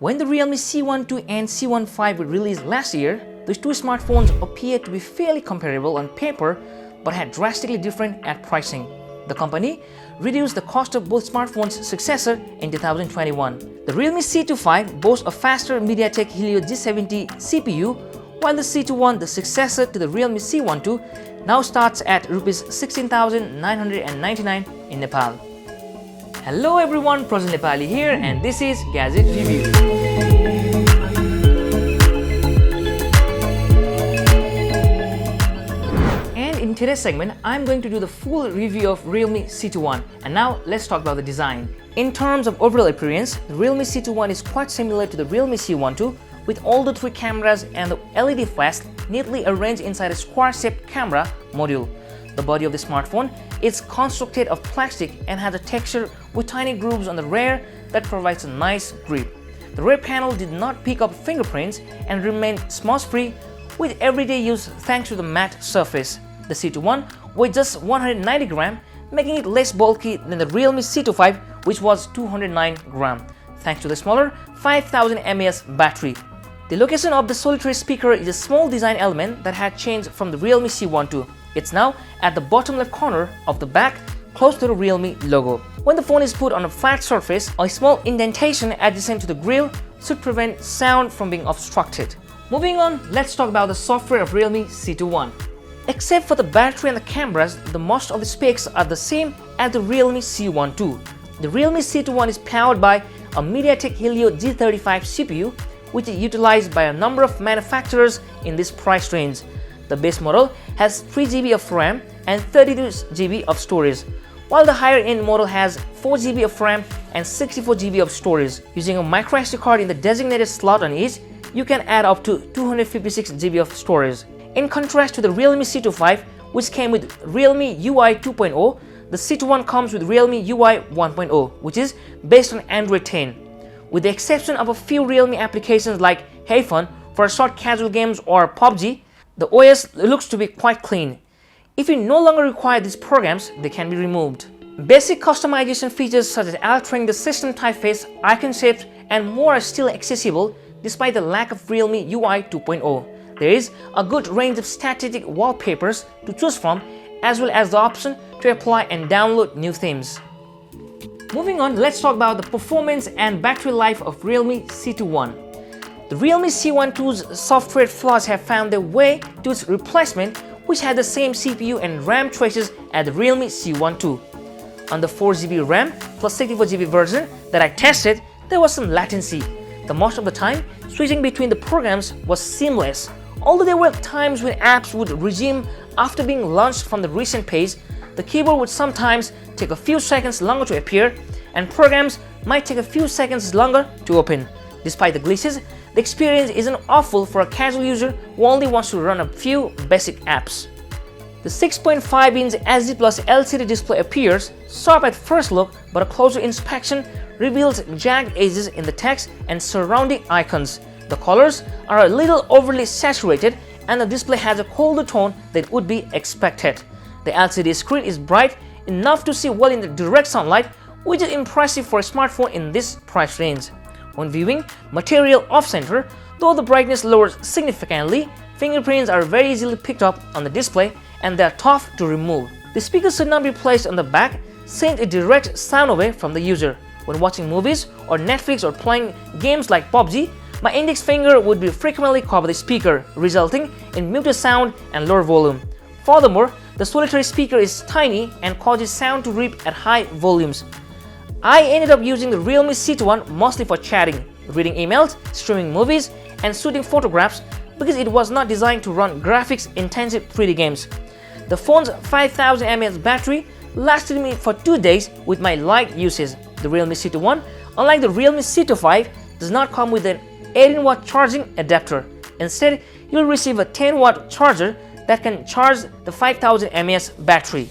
When the Realme C12 and C15 were released last year, these two smartphones appeared to be fairly comparable on paper but had drastically different at pricing. The company reduced the cost of both smartphones' successor in 2021. The Realme C25 boasts a faster MediaTek Helio G70 CPU, while the C21, the successor to the Realme C12, now starts at Rs 16,999 in Nepal. Hello everyone, Prajwal Nepali here, and this is Gadget Review. And in today's segment, I'm going to do the full review of Realme C21. And now let's talk about the design. In terms of overall appearance, the Realme C21 is quite similar to the Realme C12, with all the three cameras and the LED flash neatly arranged inside a square-shaped camera module. The body of the smartphone is constructed of plastic and has a texture with tiny grooves on the rear that provides a nice grip. The rear panel did not pick up fingerprints and remained smudge-free with everyday use thanks to the matte surface. The C21 weighs just 190 grams, making it less bulky than the Realme C25, which was 209 grams, thanks to the smaller 5000 mAh battery. The location of the solitary speaker is a small design element that had changed from the Realme C12. It's now at the bottom left corner of the back, close to the Realme logo. When the phone is put on a flat surface, a small indentation adjacent to the grille should prevent sound from being obstructed. Moving on, let's talk about the software of Realme C21. Except for the battery and the cameras, the most of the specs are the same as the Realme C12. The Realme C21 is powered by a MediaTek Helio G35 CPU, which is utilized by a number of manufacturers in this price range. The base model has 3 GB of RAM and 32 GB of storage, while the higher end model has 4 GB of RAM and 64 GB of storage. Using a microSD card in the designated slot on each, you can add up to 256 GB of storage. In contrast to the Realme C25, which came with Realme UI 2.0, the C21 comes with Realme UI 1.0, which is based on Android 10. With the exception of a few Realme applications like Hey Fun for short casual games or PUBG, the OS looks to be quite clean. If you no longer require these programs, they can be removed. Basic customization features such as altering the system typeface, icon shapes, and more are still accessible despite the lack of Realme UI 2.0. There is a good range of static wallpapers to choose from, as well as the option to apply and download new themes. Moving on, let's talk about the performance and battery life of Realme C21. The Realme C12's software flaws have found their way to its replacement, which had the same CPU and RAM choices as the Realme C12. On the 4 GB RAM plus 64 GB version that I tested, there was some latency. The most of the time, switching between the programs was seamless. Although there were times when apps would resume after being launched from the recent page, the keyboard would sometimes take a few seconds longer to appear, and programs might take a fefew seconds longer to open. Despite the glitches, the experience isn't awful for a casual user who only wants to run a few basic apps. The 6.5-inch SD Plus LCD display appears sharp at first look, but a closer inspection reveals jagged edges in the text and surrounding icons. The colors are a little overly saturated, and the display has a colder tone than would be expected. The LCD screen is bright enough to see well in the direct sunlight, which is impressive for a smartphone in this price range. When viewing material off-center, though the brightness lowers significantly, fingerprints are very easily picked up on the display and they are tough to remove. The speaker should not be placed on the back, since it directs sound away from the user. When watching movies or Netflix or playing games like PUBG, my index finger would be frequently cover the speaker, resulting in muted sound and lower volume. Furthermore, the solitary speaker is tiny and causes sound to rip at high volumes. I ended up using the Realme C21 mostly for chatting, reading emails, streaming movies, and shooting photographs because it was not designed to run graphics-intensive 3D games. The phone's 5000 mAh battery lasted me for 2 days with my light usage. The Realme C21, unlike the Realme C25, does not come with an 18-watt charging adapter. Instead, you'll receive a 10-watt charger that can charge the 5000 mAh battery.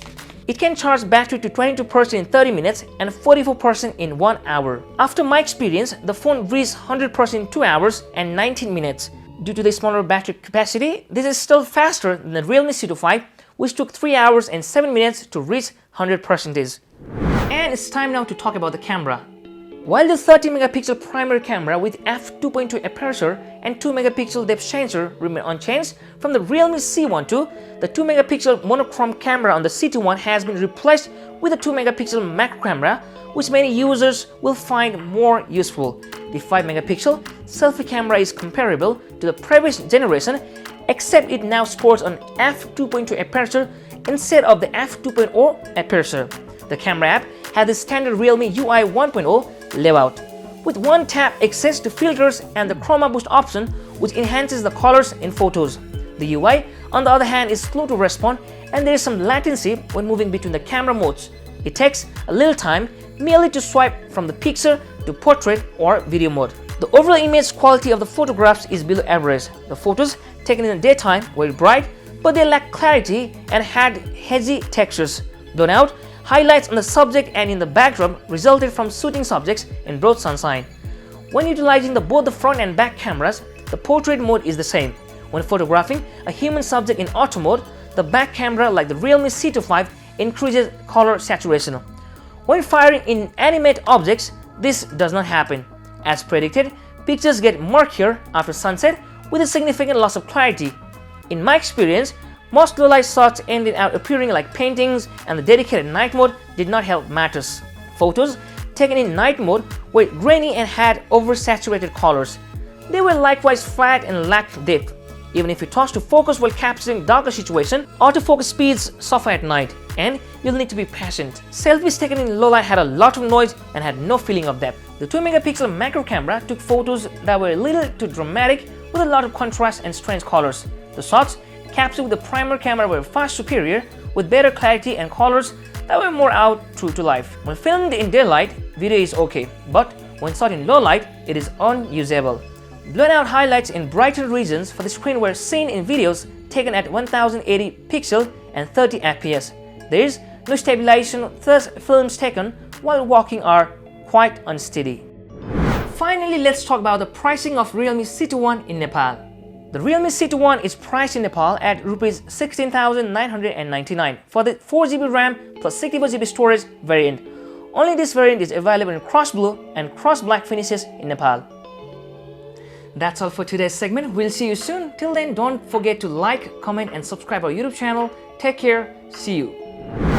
It can charge battery to 22% in 30 minutes and 44% in 1 hour. After my experience, the phone reached 100% in 2 hours and 19 minutes. Due to the smaller battery capacity, this is still faster than the Realme C25, which took 3 hours and 7 minutes to reach 100%. And it's time now to talk about the camera. While the 30-megapixel primary camera with f2.2 aperture and 2-megapixel depth sensor remain unchanged from the Realme C12, the 2-megapixel monochrome camera on the C21 has been replaced with a 2-megapixel macro camera, which many users will find more useful. The 5-megapixel selfie camera is comparable to the previous generation, except it now sports an f2.2 aperture instead of the f2.0 aperture. The camera app has the standard Realme UI 1.0 layout, with one tap access to filters and the chroma boost option, which enhances the colors in photos. The UI, on the other hand, is slow to respond and there is some latency when moving between the camera modes. It takes a little time merely to swipe from the picture to portrait or video mode. The overall image quality of the photographs is below average. The photos taken in the daytime were bright, but they lacked clarity and had hazy textures. Blown out highlights on the subject and in the backdrop resulted from shooting subjects in broad sunshine. When utilizing both the front and back cameras, the portrait mode is the same. When photographing a human subject in auto mode, the back camera, like the Realme C25, increases color saturation. When firing inanimate objects, this does not happen. As predicted, pictures get murkier after sunset with a significant loss of clarity. In my experience, most low-light shots ended up appearing like paintings, and the dedicated night mode did not help matters. Photos taken in night mode were grainy and had oversaturated colors. They were likewise flat and lacked depth. Even if you toss to focus while capturing darker situation, autofocus speeds suffer at night, and you'll need to be patient. Selfies taken in low light had a lot of noise and had no feeling of depth. The 2-megapixel macro camera took photos that were a little too dramatic with a lot of contrast and strange colors. The shots captured with the primary camera were far superior, with better clarity and colors that were more out true to life. When filmed in daylight, video is okay, but when shot in low light, it is unusable. Blown out highlights in brighter regions for the screen were seen in videos taken at 1080 pixel and 30 fps. There is no stabilization, thus films taken while walking are quite unsteady. Finally, let's talk about the pricing of Realme C21 in Nepal. The Realme C21 is priced in Nepal at Rs 16,999 for the 4GB RAM plus 64GB storage variant. Only this variant is available in cross blue and cross black finishes in Nepal. That's all for today's segment. We'll see you soon. Till then, don't forget to like, comment and subscribe our YouTube channel. Take care. See you.